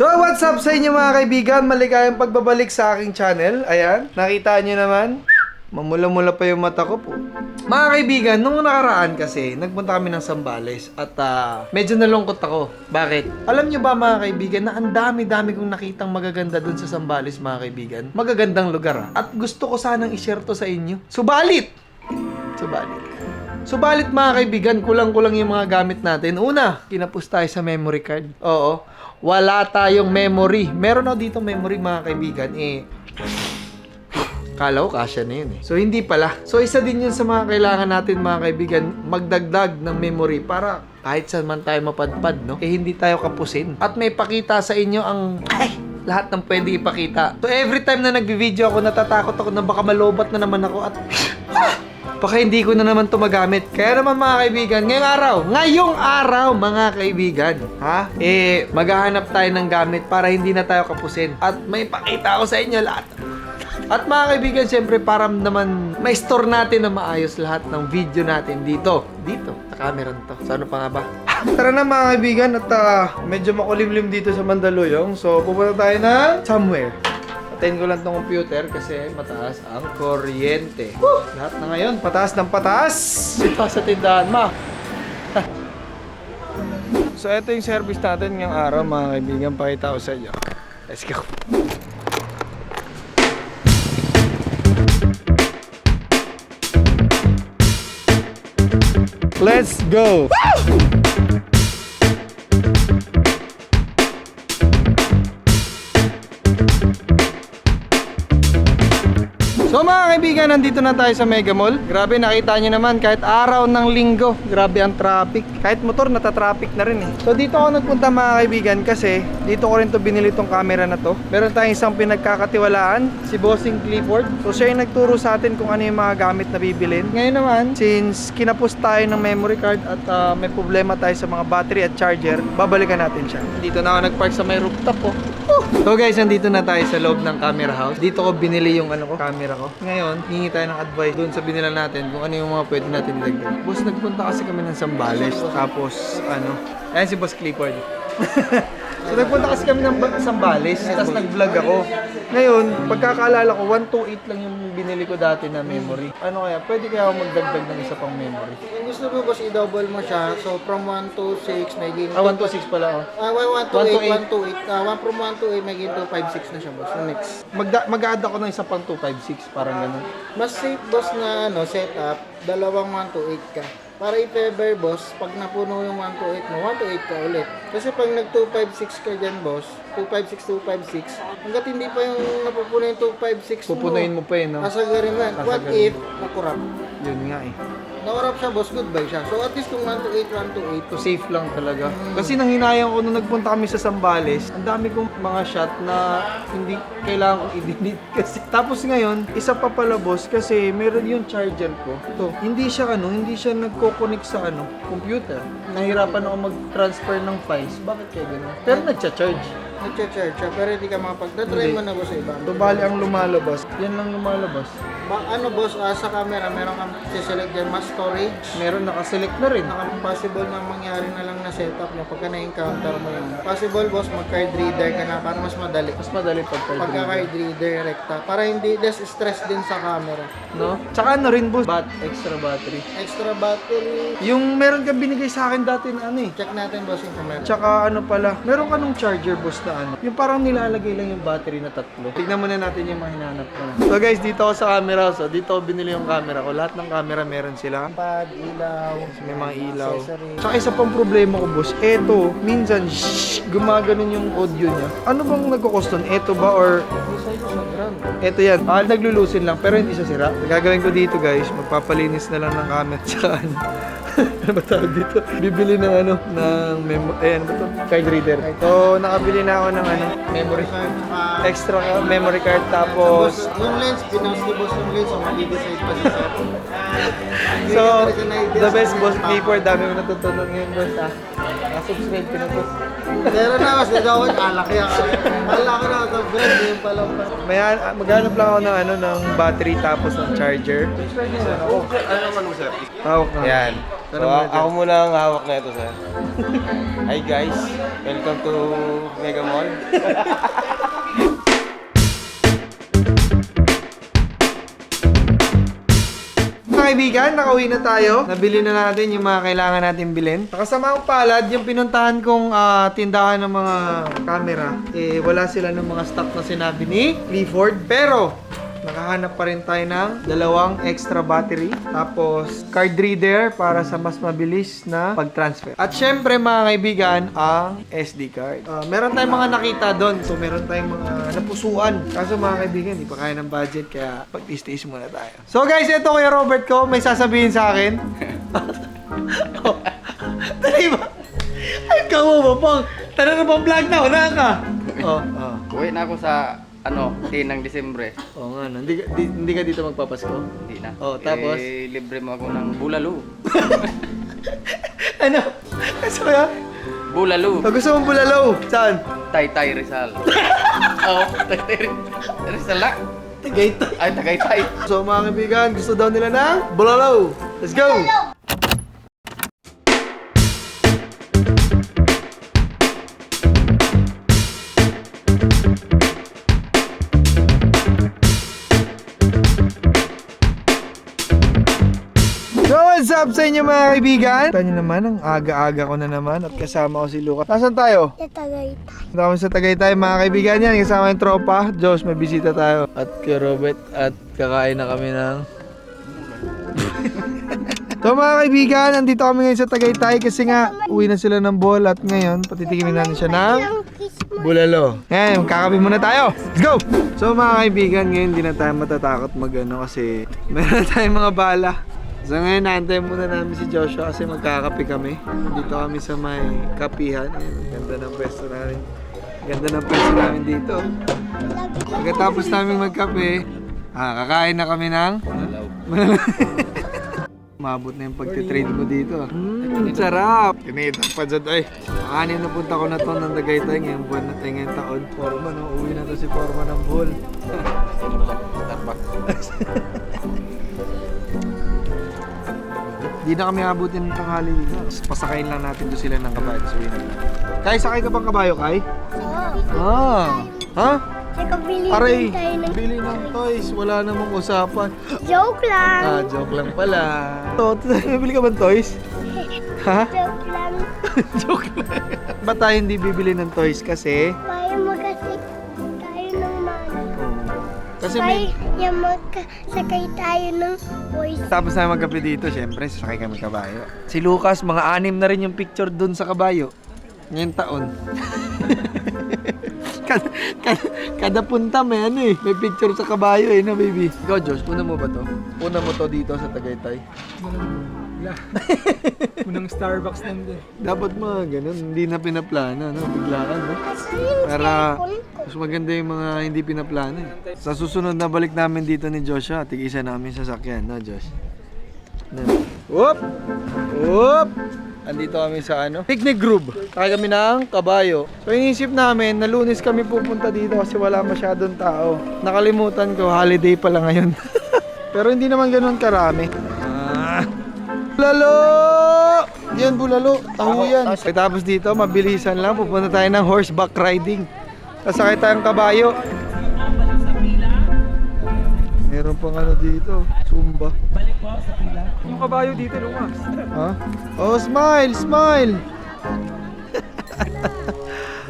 So what's up sa inyo mga kaibigan? Maligayang pagbabalik sa aking channel. Ayan, nakita nyo naman. Mamula-mula pa yung mata ko po. Mga kaibigan, nung nakaraan kasi, nagpunta kami ng Zambales at medyo nalungkot ako. Bakit? Alam nyo ba mga kaibigan na ang dami-dami kong nakitang magaganda dun sa Zambales mga kaibigan? Magagandang lugar At gusto ko sanang i-share to sa inyo. Subalit mga kaibigan, kulang-kulang yung mga gamit natin. Una, kinapos tayo sa memory card. Oo. Wala tayong memory. Meron ako dito memory mga kaibigan. Kala ko kasya na yun So hindi pala. So isa din yun sa mga kailangan natin mga kaibigan, magdagdag ng memory para kahit saan man tayo mapadpad, no? Hindi tayo kapusin. At may pakita sa inyo ang lahat ng pwede ipakita. So every time na nagbi-video ako, natatakot ako na baka malobat na naman ako at baka hindi ko na naman ito magamit. Kaya naman mga kaibigan, ngayong araw mga kaibigan, maghahanap tayo ng gamit para hindi na tayo kapusin. At may pakita ako sa inyo lahat. At mga kaibigan, siyempre para naman may store natin na maayos lahat ng video natin dito, sa camera nito. So ano pa nga ba? Tara na mga kaibigan at medyo makulimlim dito sa Mandaluyong. So pupunta tayo na somewhere. Patayin ko lang tong computer kasi mataas ang kuryente. Lahat na ngayon, pataas ng pataas. Dito sa tindahan, So ito yung service natin ngayong araw mga kaibigan. Pakita ko sa inyo. Let's go. Let's go! So mga kaibigan, nandito na tayo sa Mega Mall. Grabe, nakita nyo naman, kahit araw ng linggo, grabe ang traffic. Kahit motor, natatraffic na rin So dito ako nagpunta mga kaibigan kasi dito ko rin to binili tong camera na to. Meron tayong isang pinagkakatiwalaan, si Bossing Clifford. So siya yung nagturo sa atin kung ano yung mga gamit na bibilin. Ngayon naman, since kinapos tayo ng memory card at may problema tayo sa mga battery at charger, babalikan natin siya. Dito na ako nagpark sa may rooftop So guys, nandito na tayo sa loob ng camera house. Dito ko binili yung camera ko. Ngayon, hingi tayo ng advice doon sa binila natin kung ano yung mga pwede natin ilagay. Boss, nagpunta kasi kami ng Zambales. Tapos, ayan si Boss Clifford. So, nagpunta kasi kami ng Zambales. Tapos, nag-vlog ako. Ngayon, pagkakaalala ko, 128 lang yung binili ko dati na memory. Ano kaya? Pwede kaya ako magdagdag ng isa pang memory? Kung gusto mo boss, i-double mo siya. So, from 126, may gain 126 pala 128. 1 from 128, may gain 256 na siya boss. Next. Mag-add ako ng isa pang 256, parang ganun. Mas safe boss na setup, dalawang 128 ka. Para i-fever boss, pag napuno yung 128 mo, 128 ka ulit. Kasi pag nag-256 ka dyan boss, 256, hanggat hindi pa yung napupuno yung 256 mo, pupunuin mo pa yun, no? Kasagarin mo yan. What if nakurap? Yun nga Nakurap siya boss, goodbye siya. So at least kung 128, So safe lang talaga. Kasi nang hinayang ko nung nagpunta kami sa Zambales, ang dami kong mga shot na hindi kailangan kong i-delete kasi. Tapos ngayon, isa pa pala boss kasi meron yung charger ko. Ito, hindi siya nagko-connect sa computer. Nahirapan ako mag-transfer ng files. Bakit kaya gano'n? Pero nagcha-charge. Nag-charge siya, pero hindi ka makapag-try mo na boss sa iba. So bali ang lumalabas. Yan lang lumalabas. Boss, sa camera, meron kang siselect dyan, mas storage. Meron nakaselect na rin. Possible na mangyari na lang na setup mo pagka na-encounter mo yan. Possible boss, mag-card reader ka na para mas madali. Mas madali pagka-card reader, rekta. Para hindi less stress din sa camera. No? Tsaka rin boss, extra battery. Extra battery. Yung meron kang binigay sa akin dati na Check natin boss yung camera. Tsaka pala, meron ka nung charger boss na yung parang nilalagay lang yung battery na 3. Tignan muna natin yung mga hinanap ko. So guys, dito ako sa camera. So dito ako binili yung camera ko. Lahat ng camera meron sila. Pad, ilaw. May mga ilaw. Accessory. Tsaka isa pang problema ko boss, eto, minsan gumaganon yung audio niya. Ano bang nagko-cost nun? Eto ba or eto yan. Naglulusin lang pero hindi siya sira. Gagawin ko dito guys, magpapalinis na lang ng camera. Tsaka ano ba tawag dito? Bibili ng card reader. So, nakabili na ako ng Memory card. extra memory card tapos Yung lens, pinost ni boss yung lens. So, mag-decide pa siya sa so, the best boss Clifford, dami mo natutunan ngayon boss nakasubscribe ka na to. Pero na, mas nagawin, alak yan. Alak na, ito, friend, yung pala pa. Maghanap lang ako ng ng battery tapos ng charger. Subscribe niyo na ako. Ano naman mo, sir? Hawak na. Yan. So, Ano muna ako muna ang hawak na ito, sir. Hi guys, welcome to Mega Mall. Mga kaibigan, nakauwi na tayo. Nabili na natin yung mga kailangan natin bilhin. Nakasama palad, yung pinuntahan kong tindahan ng mga camera, wala sila ng mga stock na sinabi ni Clifford. Pero, nakahanap pa rin tayo ng 2 extra battery. Tapos, card reader para sa mas mabilis na pag-transfer. At syempre, mga kaibigan, ang SD card. Meron tayong mga nakita doon. So, meron tayong mga napusuan. Kaso mga kaibigan, di pa kaya ng budget. Kaya, pag-tiis-tiis muna tayo. So guys, ito Kuya Robert ko. May sasabihin sa akin. Oh, dali ba? Ay, kawo ba pang? Tara na pang vlog na. Una ka. Oh. Uwi na ako sa 10 ng Disyembre. Oo nga, no. Hindi ka dito magpapasko? Hindi na. Oh, tapos? Libre mo ako ng bulalo. Ano? Gusto ko yan? Bulalo. Gusto mong bulalo? Saan? Taytay Rizal. Oo, Taytay Rizal na. Tagaytay. Ay, Tagaytay. So mga kaibigan, gusto daw nila ng bulalo. Let's go! So what's up sa inyo mga kaibigan? Ito nyo naman, ang aga-aga ko na naman at kasama ko si Lucas. Nasaan tayo? Sa Tagaytay. Punta kami sa Tagaytay mga kaibigan yan. Kasama yung tropa. Diyos, may bisita tayo. At kay Robert at kakain na kami ng... So mga kaibigan, nandito kami ngayon sa Tagaytay kasi nga uwi na sila ng ball at ngayon patitikimin natin siya ng bulalo. Ngayon, kakape muna tayo. Let's go! So mga kaibigan, ngayon hindi na tayo matatakot kasi meron tayong mga bala. So ngayon, naantay muna namin si Joshua kasi magkakape kami. Dito kami sa may kapihan. Ayan, ganda ng pwesto namin. Ganda ng pwesto namin dito. Pagkatapos namin magkape, kakain na kami ng... Mabot na yung pagtitrade mo dito. Sarap! Kinita pa dyan ay. Anim na punta ko na to ng Tagaytay ngayong buwan na tayo ngayong taon. Foreman, uwi na to si Foreman ng bull. Di na kami abutin ng tanghali dito. Pasakayin lang natin doon sila ng kabayo. So, Kai, sakay ka bang kabayo, Kai? Oo. Ha? Saka bili Aray, din tayo ng... bili ng toys. Wala namang usapan. Joke lang. Joke lang pala. So, bibili ka bang toys? Ha? Joke lang. Joke lang. Ba't tayo hindi bibili ng toys? Kasi... Kaya magkasik tayo ng mana. Kasi may... Kaya magkasakay tayo ng voice. Tapos na magkape dito, syempre, sasakay kami kabayo. Si Lucas, mga 6 na rin yung picture dun sa kabayo. Ngayong taon. kada punta may may picture sa kabayo no baby. Ikaw Josh, una mo ba to? Una mo to dito sa Tagaytay? Unang Starbucks nandun. Dapat mga ganun, hindi na pinaplana, no? Bigla ka, no? Asan yung Para cellphone ko? mas maganda yung mga hindi pinaplana. Sa susunod na balik namin dito ni Joshua, tigisa namin sa sakyan, no Josh? No. Whoop! Whoop! Andito kami sa picnic group. Kaya kami ng kabayo. So iniisip namin na Lunes kami pupunta dito kasi wala masyadong tao. Nakalimutan ko, holiday pala ngayon. Pero hindi naman ganoon karami. Bulalo! Yan bulalo, taho yan. Tapos dito, mabilisan lang, pupunta tayo ng horseback riding. Sasakay tayong kabayo. Meron pang dito, Zumba. Balik po sa pila. Yung kabayo dito, Lumax. Ha? Oh, smile, smile!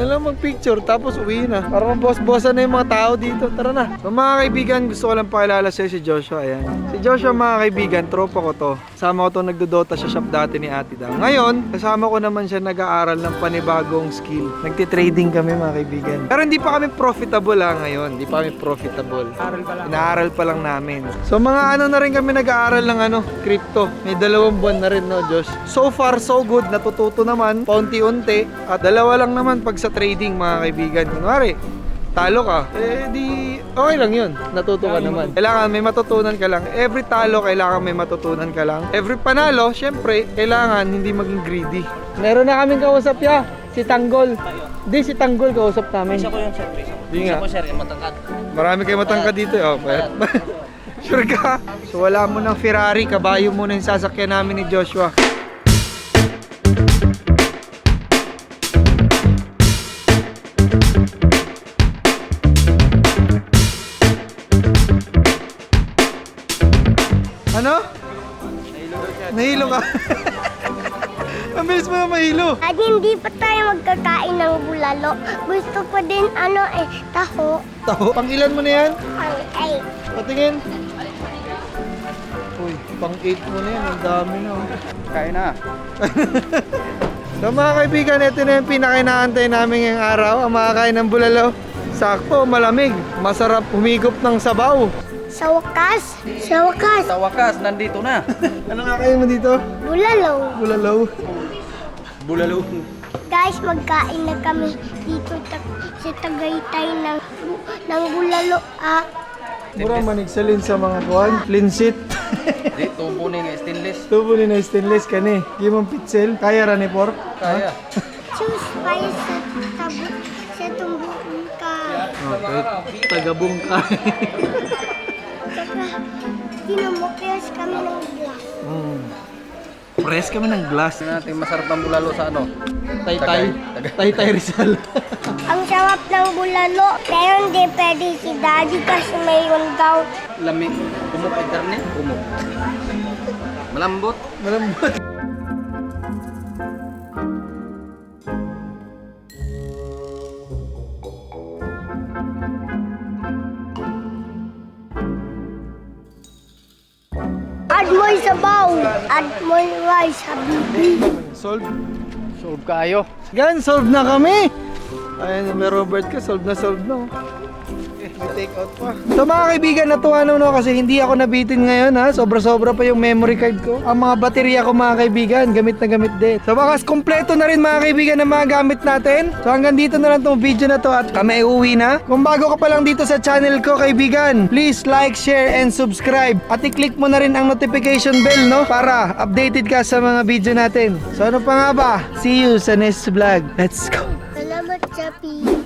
Alam mag-picture tapos uwi na. Para boss-bossan na yung mga tao dito. Tara na. So mga kaibigan, gusto ko lang pakilala sa'yo si Joshua. Ayan. Si Joshua mga kaibigan, tropa ko to. Kasama ko to nagdodota sa shop dati ni Ate Dang. Ngayon, kasama ko naman siya nag-aaral ng panibagong skill. Nagtitrading kami mga kaibigan. Pero hindi pa kami profitable ngayon. Hindi pa kami profitable. Aral pa lang. Inaaral pa lang namin. So mga na rin kami nag-aaral ng crypto. May 2 buwan na rin no, Josh. So far so good. Natututo naman paunti-unti. At 2 lang naman pag sa trading mga kaibigan. Kunwari, talo ka, eh di okay lang yun. Natuto ka naman. Kailangan may matutunan ka lang. Every talo, kailangan may matutunan ka lang. Every panalo, syempre, kailangan hindi maging greedy. Meron na kaming kausap ya, si Tanggol. Hindi, si Tanggol kausap namin. Isa ko yun, sir. Di nga. Isa ko, sir, yung matangkad. Marami kayo matangkad dito. Oh, sure ka? So wala mo ng Ferrari, kabayo mo na yung sasakyan namin ni Joshua. Ano? Nahilo ka. Ang bilis mo na mahilo. At hindi pa tayo magkakain ng bulalo. Gusto ko din taho. Taho. Pang ilan mo na yan? Ang ay. Patingin. Uy, pang 8 mo na yan. Ang dami na. Oh. Kain na. So mga kaibigan, ito na yung pinakinaantay namin ngayong araw. Ang makakain ng bulalo. Sakto, malamig. Masarap humigop ng sabaw. Sa wakas. Sa wakas. Sa wakas, nandito na. Ano nga kayo mo dito? Bulalo. Bulalaw. Bulalo. Guys, magkain na kami dito sa Tagaytay ng bulalo. Mura manigsalin sa mga kuwan. Linsit. Di, tubo ni nga stainless. Tubo ni na stainless ka ni. Gimong pitsel. Kaya ra ni pork? Kaya. Choose spice sa tumbukan ka. Okay. Tagabong ka. Saka, tinumukiyas kami ng glass. Press kami ng glass. Tingnan natin masarap ang bulalo sa ano. Tay-tay. Tay-tay Rizal. Ang sarap ng bulalo, pero hindi pwede si Daddy kasi mayroon daw. Lami. Umok ay karne. Umok. Malambot. Malambot. Add more sabaw. Add more rice, habibi. Solve. Solve kayo. Gan, solve na kami. Ayun, may Robert ka, solve na. May take out pa. So mga kaibigan, natuwa naman ako kasi hindi ako nabitin ngayon ha. Sobra-sobra pa yung memory card ko. Ang mga baterya ko mga kaibigan, gamit na gamit din. So bakas kompleto na rin mga kaibigan ng mga gamit natin. So hanggang dito na lang tong video na to at kami uuwi na. Kung bago ka pa lang dito sa channel ko kaibigan, please like, share, and subscribe. At i-click mo na rin ang notification bell no para updated ka sa mga video natin. So ano pa nga ba? See you sa next vlog. Let's go! Salamat, Chappy.